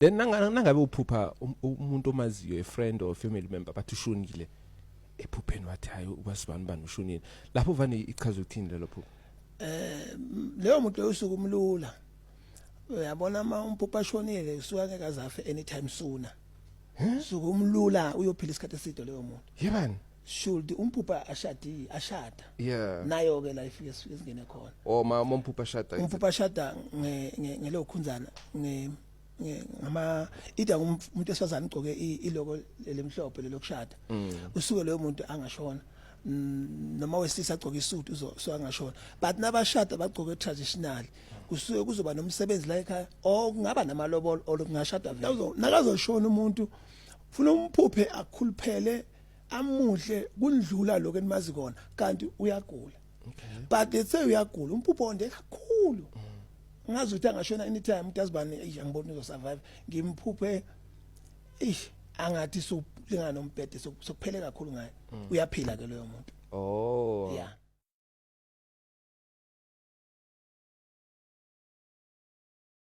then nangabe uphupha umuntu omaziyo, a friend or family member bathi ushonile ephupheni wathi hayi ubasibani bani ushonile, lapho vane ichaza ukuthini lelo phupho? Leyo muntu usuku umlula, uyabona uma umpupha ashonile usuka ngeke azafe anytime sooner. Usuku umlula uyophila isikhathi eside leyo muntu. Yebani should umpupha ashada yeah nayo ke la ifike singene khona mama umpupha ashada ngelo khunzana ngama ida umuntu esifazana ugcoke iloko lemhlophe lelokushada usuke leyo muntu angashona noma wesisa agcoke isuit so angashona, but nabashada bagcoke traditional kusuke kuzoba nomsebenzi la ekhaya kungaba namalobolo olungashada vele nakazoshona umuntu ufuna umphuphe akhuluphele amuhle kundlula lokho enimazi kona kanti uyagula. But let's say uyagula umpupho onde kakhulu ngazi ukuthi angashona anytime utazibani angibona uzosurvive ngimphuphe angathi so lingana nombhede sokuphele kakhulu ngaye uyaphila ke loyo muntu. Oh yeah.